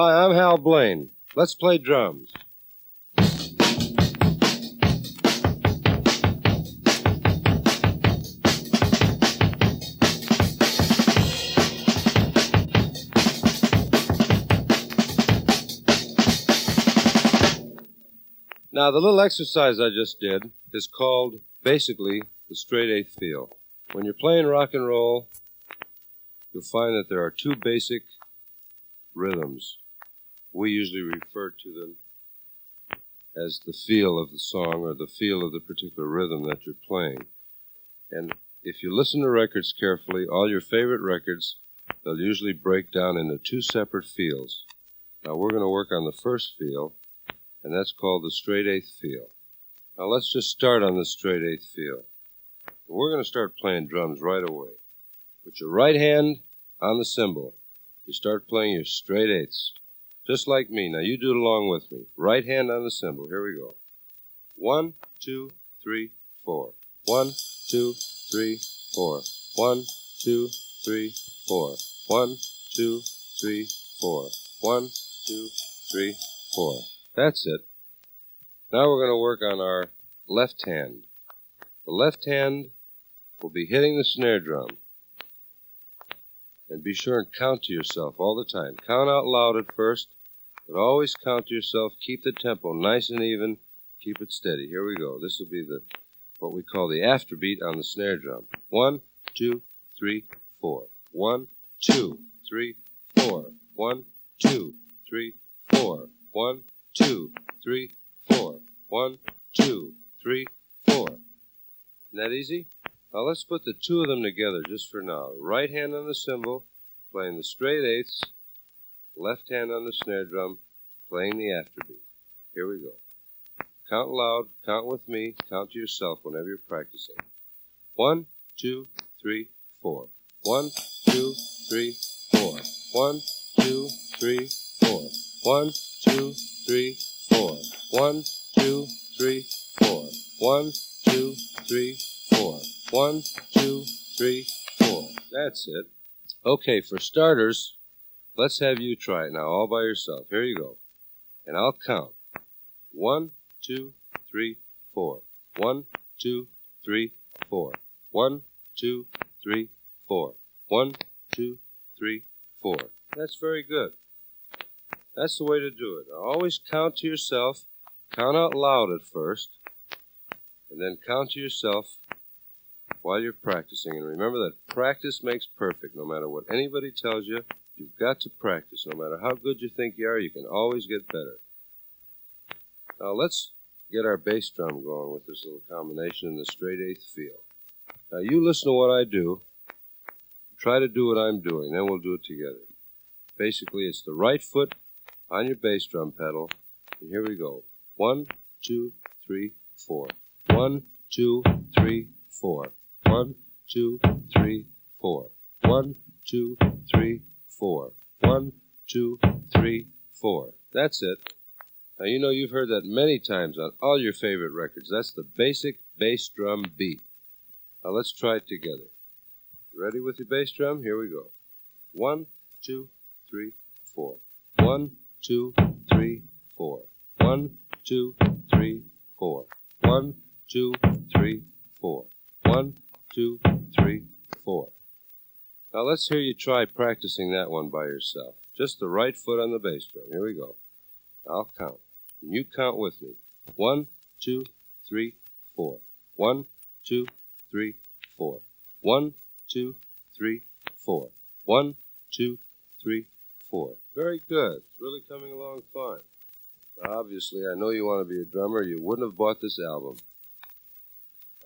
Hi, I'm Hal Blaine. Let's play drums. Now, the little exercise I just did is called, basically, the straight eighth feel. When you're playing rock and roll, you'll find that there are two basic rhythms. We usually refer to them as the feel of the song or the feel of the particular rhythm that you're playing. And if you listen to records carefully, all your favorite records, they'll usually break down into two separate feels. Now, we're going to work on the first feel, and that's called the straight eighth feel. Now let's just start on the straight eighth feel. We're going to start playing drums right away. Put your right hand on the cymbal. You start playing your straight eighths, just like me. Now you do it along with me. Right hand on the cymbal. Here we go. 1, 2, 3, 4. 1, 2, 3, 4. 1, 2, 3, 4. 1, 2, 3, 4. 1, 2, 3, 4. That's it. Now we're going to work on our left hand. The left hand will be hitting the snare drum. And be sure and count to yourself all the time. Count out loud at first, but always count to yourself. Keep the tempo nice and even. Keep it steady. Here we go. This will be what we call the afterbeat on the snare drum. 1, 2, 3, 4. 1, 2, 3, 4. 1, 2, 3, 4. 1, 2, 3, 4. 1, 2, 3, 4. Isn't that easy? Now let's put the two of them together just for now. Right hand on the cymbal, playing the straight eighths. Left hand on the snare drum, playing the afterbeat. Here we go. Count loud, count with me, count to yourself whenever you're practicing. 1, 2, 3, 4. 1, 2, 3, 4. 1, 2, 3, 4. 1, 2, 3, 4. 1, 2, 3, 4. 1, 2, 3, 4. 1, 2, 3, 4. That's it. Okay, for starters, let's have you try it now all by yourself. Here you go. And I'll count. 1, 2, 3, 4. 1, 2, 3, 4. 1, 2, 3, 4. 1, 2, 3, 4. That's very good. That's the way to do it. Now, always count to yourself. Count out loud at first. And then count to yourself while you're practicing. And remember that practice makes perfect. No matter what anybody tells you, you've got to practice. No matter how good you think you are, you can always get better. Now let's get our bass drum going with this little combination in the straight eighth feel. Now you listen to what I do. Try to do what I'm doing. Then we'll do it together. Basically, it's the right foot on your bass drum pedal. And here we go. 1, 2, 3, 4. 1, 2, 3, 4. 1, 2, 3, 4. 1, 2, 3, 4. 1, 2, 3, 4. That's it. Now you know you've heard that many times on all your favorite records. That's the basic bass drum beat. Now let's try it together. Ready with your bass drum? Here we go. 1, 2, 3, 4. 1, 2, 3, 4. 1, 2, 3, 4. 1, 2, 3, 4. 1, 2, 3, 4. Now let's hear you try practicing that one by yourself. Just the right foot on the bass drum. Here we go. I'll count. And you count with me. 1, 2, 3, 4. 1, 2, 3, 4. 1, 2, 3, 4. 1, 2, 3, 4. Very good. It's really coming along fine. Now, obviously, I know you want to be a drummer. You wouldn't have bought this album.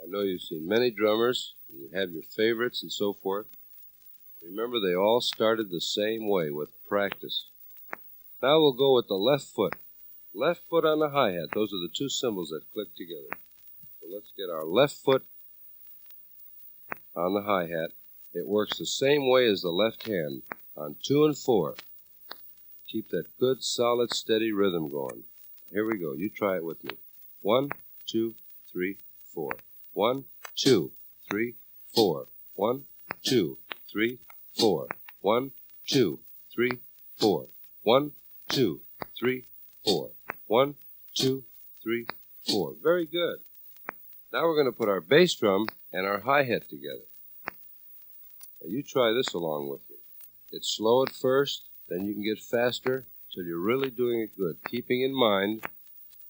I know you've seen many drummers, and you have your favorites and so forth. Remember, they all started the same way, with practice. Now we'll go with the left foot. Left foot on the hi-hat. Those are the two cymbals that click together. So let's get our left foot on the hi-hat. It works the same way as the left hand on 2 and 4. Keep that good, solid, steady rhythm going. Here we go. You try it with me. 1, 2, 3, 4. 1, 2, 3, 4. 1, 2, 3, 4. 1, 2, 3, 4. 1, 2, 3, 4. 1, 2, 3, 4. Very good. Now we're going to put our bass drum and our hi-hat together. Now you try this along with me. It's slow at first, then you can get faster till you're really doing it good, keeping in mind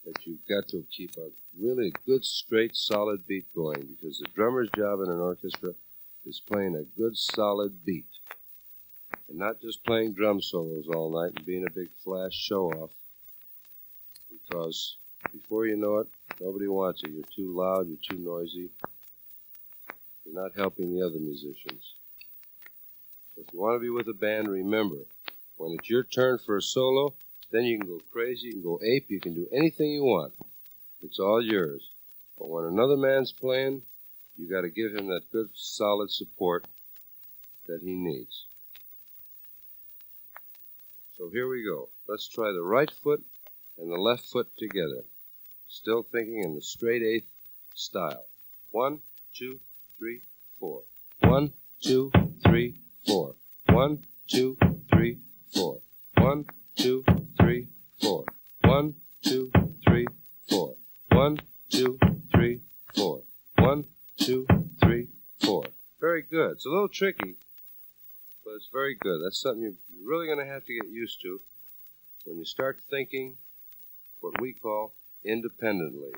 that you've got to keep a really good, straight, solid beat going, because the drummer's job in an orchestra is playing a good, solid beat, and not just playing drum solos all night and being a big flash show-off, because before you know it, nobody wants it. You're too loud, you're too noisy, you're not helping the other musicians. So if you want to be with a band, remember, when it's your turn for a solo, then you can go crazy, you can go ape, you can do anything you want. It's all yours. But when another man's playing, you got to give him that good, solid support that he needs. So here we go. Let's try the right foot and the left foot together. Still thinking in the straight eighth style. 1, 2, 3, 4. 1, 2, 3, 4. 1, 2, 3, 4. 1, 2, 3, 4. 1, 2, 3, 4. 1, 2, 3, 4. 1, 2, 3, 4. Very good. It's a little tricky, but it's very good. That's something you're really going to have to get used to when you start thinking what we call independently.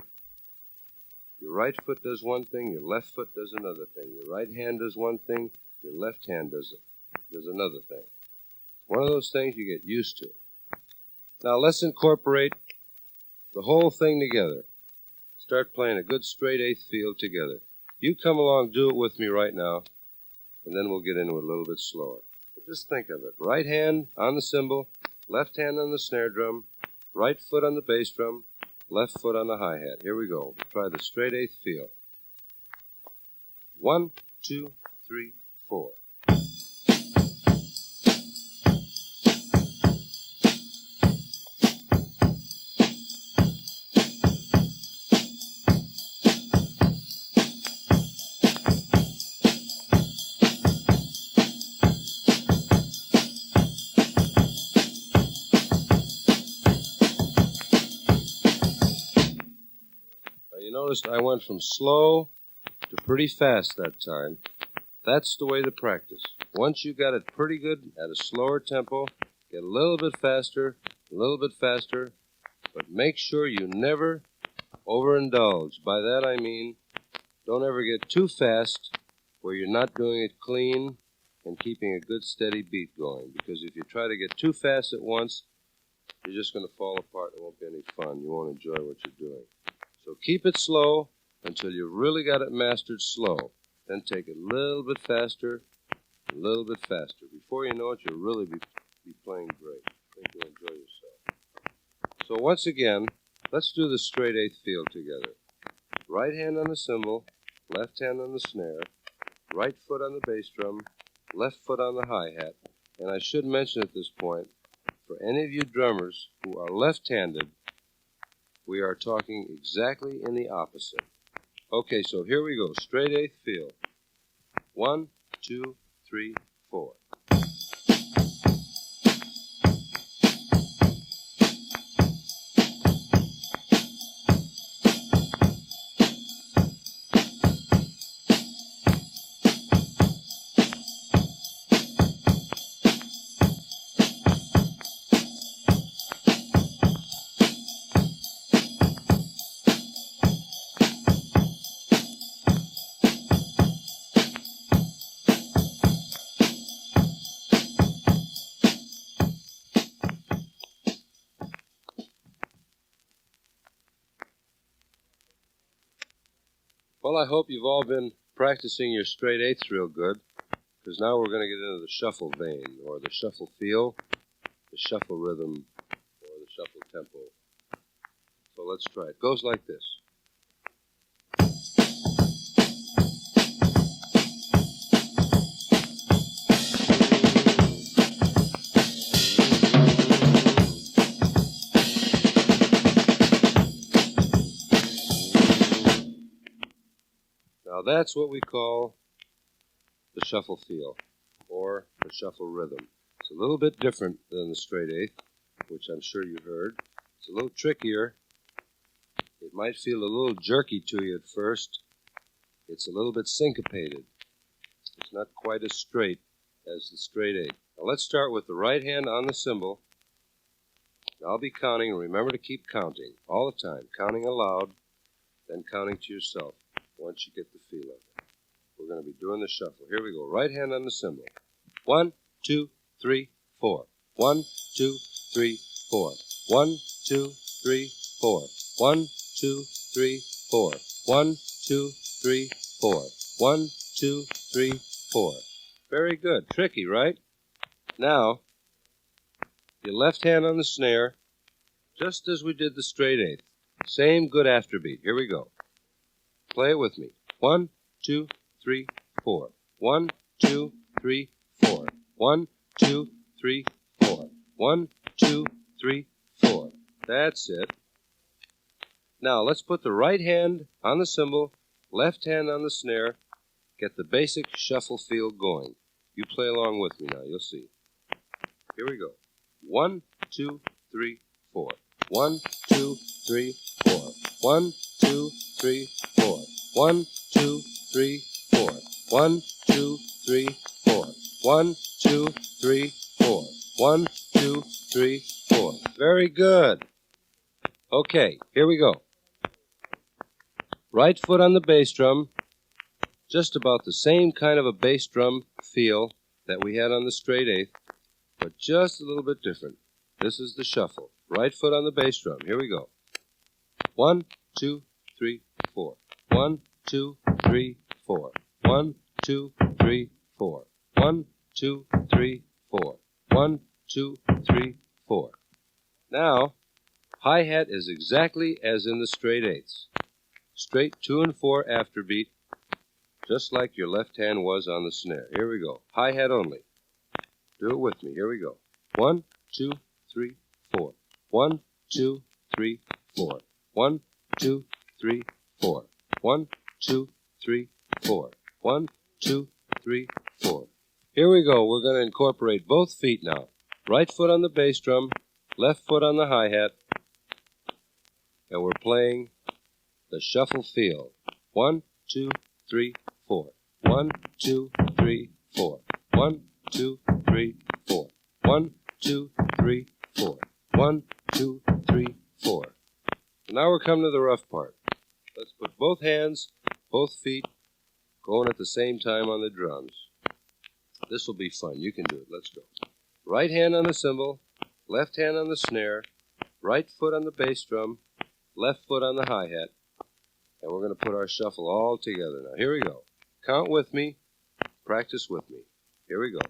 Your right foot does one thing, your left foot does another thing. Your right hand does one thing, your left hand does another thing. One of those things you get used to. Now let's incorporate the whole thing together. Start playing a good straight eighth feel together. You come along, do it with me right now, and then we'll get into it a little bit slower. But just think of it. Right hand on the cymbal, left hand on the snare drum, right foot on the bass drum, left foot on the hi-hat. Here we go. We'll try the straight eighth feel. 1, 2, 3, 4. You noticed I went from slow to pretty fast that time. That's the way to practice. Once you got it pretty good at a slower tempo, get a little bit faster, but make sure you never overindulge. By that I mean, don't ever get too fast where you're not doing it clean and keeping a good steady beat going. Because if you try to get too fast at once, you're just going to fall apart. It won't be any fun. You won't enjoy what you're doing. So keep it slow until you really got it mastered slow. Then take it a little bit faster, a little bit faster. Before you know it, you'll really be playing great. I think you'll enjoy yourself. So once again, let's do the straight eighth feel together. Right hand on the cymbal, left hand on the snare, right foot on the bass drum, left foot on the hi-hat. And I should mention at this point, for any of you drummers who are left-handed, we are talking exactly in the opposite. Okay, so here we go. Straight eighth feel. 1, 2, 3, 4. Well, I hope you've all been practicing your straight eighths real good, because now we're going to get into the shuffle vein, or the shuffle feel, the shuffle rhythm, or the shuffle tempo. So let's try it. It goes like this. Now that's what we call the shuffle feel, or the shuffle rhythm. It's a little bit different than the straight eighth, which I'm sure you heard. It's a little trickier. It might feel a little jerky to you at first. It's a little bit syncopated. It's not quite as straight as the straight eighth. Now let's start with the right hand on the cymbal. I'll be counting, and remember to keep counting all the time, counting aloud, then counting to yourself once you get the feel of it. We're going to be doing the shuffle. Here we go. Right hand on the cymbal. 1, 2, 3, 4. 1, 2, 3, 4. 1, 2, 3, 4. 1, 2, 3, 4. 1, 2, 3, 4. 1, 2, 3, 4. Very good. Tricky, right? Now, your left hand on the snare, just as we did the straight eighth. Same good afterbeat. Here we go. Play it with me. 1, 2, 3, 4. 1, 2, 3, 4. 1, 2, 3, 4. 1, 2, 3, 4. That's it. Now let's put the right hand on the cymbal, left hand on the snare, get the basic shuffle feel going. You play along with me now, you'll see. Here we go. 1, 2, 3, 4. 1, 2, 3, 4. 1, 2, 3, 4. 1, 2, 3, 4. 1, 2, 3, 4. 1, 2, 3, 4. 1, 2, 3, 4. Very good. Okay, here we go. Right foot on the bass drum, just about the same kind of a bass drum feel that we had on the straight eighth, but just a little bit different. This is the shuffle. Right foot on the bass drum. Here we go. 1, 2, 3, 4. 1, 2, 3, 4. 1, 2, 3, 4. 1, 2, 3, 4. 1, 2, 3, 4. Now, hi-hat is exactly as in the straight eighths. Straight 2 and 4 afterbeat, just like your left hand was on the snare. Here we go. Hi-hat only. Do it with me. Here we go. 1, 2, 3, 4. 1, 2, 3, 4. 1, 2, 3, 4. 1, 2, 3, 4. 1, 2, 3, 4. Here we go. We're going to incorporate both feet now. Right foot on the bass drum, left foot on the hi-hat, and we're playing the shuffle feel. 1, 2, 3, 4. 1, 2, 3, 4. 1, 2, 3, 4. 1, 2, 3, 4. 1, 2, 3, 4. Now we're coming to the rough part. Let's put both hands, both feet, going at the same time on the drums. This will be fun. You can do it. Let's go. Right hand on the cymbal, left hand on the snare, right foot on the bass drum, left foot on the hi-hat, and we're going to put our shuffle all together now. Here we go. Count with me. Practice with me. Here we go.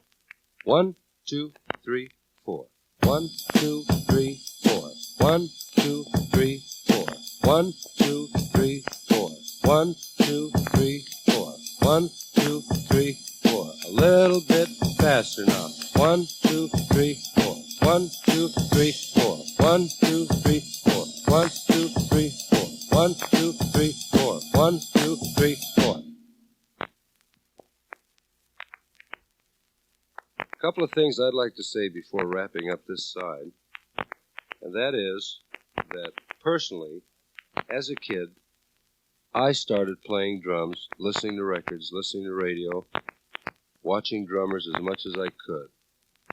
1, 2, 3, 4. 1, 2, 3, 4. 1, 2, 3, 4. 1, 2, 3, 4. 1, 2, 3, 4. 1, 2, 3, 4. A little bit faster now. 1, 2, 3, 4. 1, 2, 3, 4. 1, 2, 3, 4. 1, 2, 3, 4. 1, 2, 3, 4. 1, 2, 3, 4. A couple of things I'd like to say before wrapping up this side, and that is that personally, as a kid, I started playing drums, listening to records, listening to radio, watching drummers as much as I could.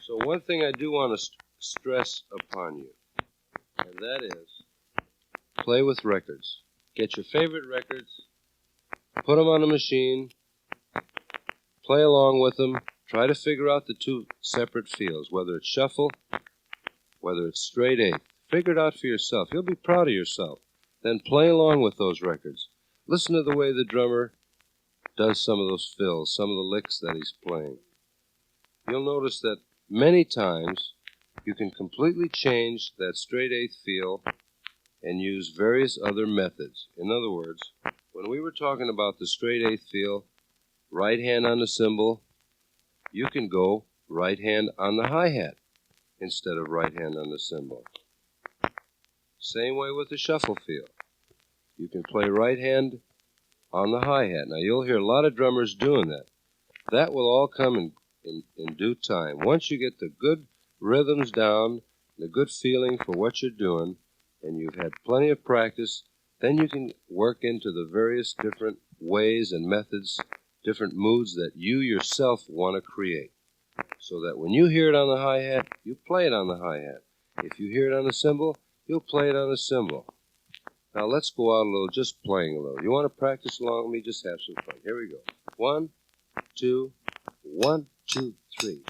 So one thing I do want to stress upon you, and that is play with records. Get your favorite records, put them on a machine, play along with them, try to figure out the two separate feels, whether it's shuffle, whether it's straight eighth. Figure it out for yourself. You'll be proud of yourself. Then play along with those records. Listen to the way the drummer does some of those fills, some of the licks that he's playing. You'll notice that many times you can completely change that straight eighth feel and use various other methods. In other words, when we were talking about the straight eighth feel, right hand on the cymbal, you can go right hand on the hi-hat instead of right hand on the cymbal. Same way with the shuffle feel. You can play right hand on the hi-hat. Now you'll hear a lot of drummers doing that. That will all come in due time. Once you get the good rhythms down, and a good feeling for what you're doing, and you've had plenty of practice, then you can work into the various different ways and methods, different moods that you yourself want to create. So that when you hear it on the hi-hat, you play it on the hi-hat. If you hear it on the cymbal, you'll play it on the cymbal. Now let's go out a little, just playing a little. You want to practice along with me? Just have some fun. Here we go. 1, 2, 1, 2, 3.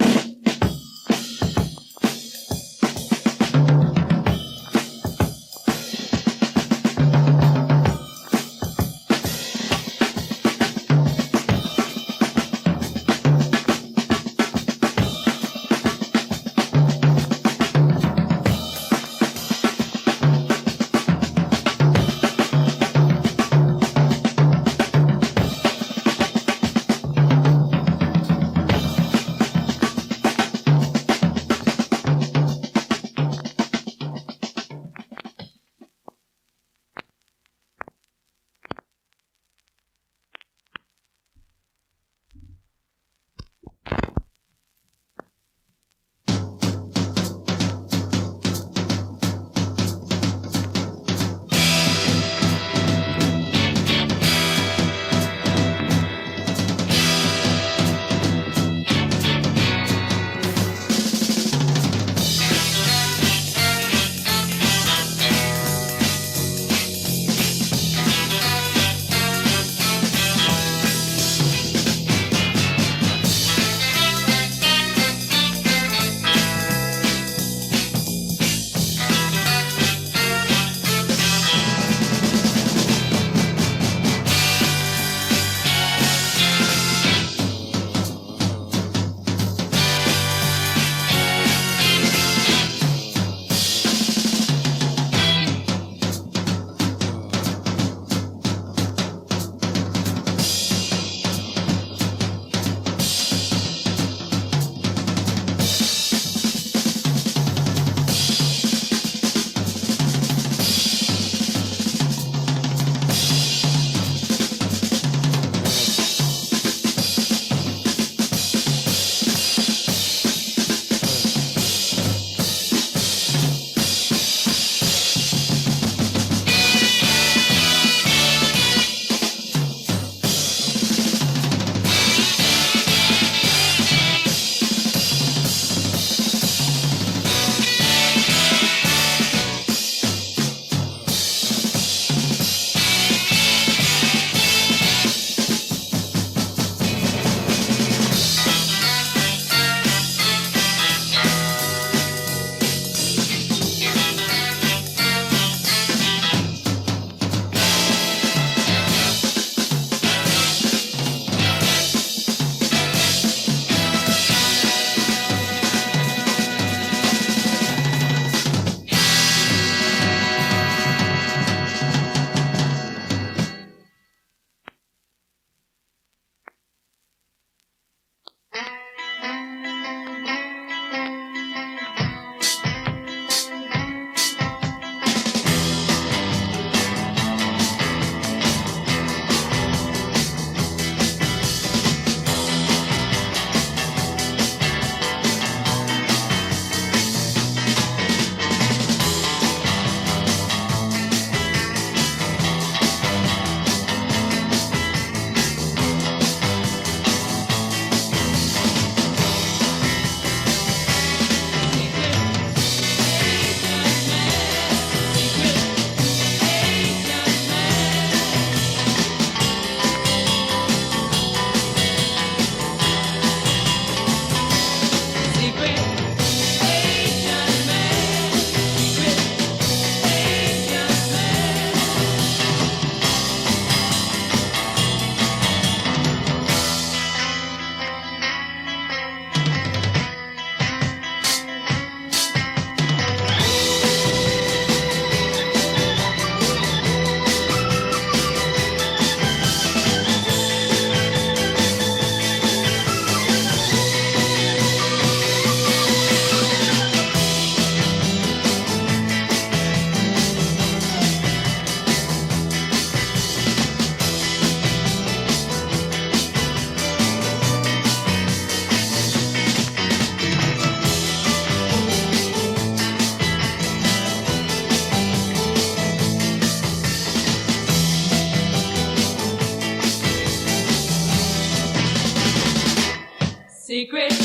secret.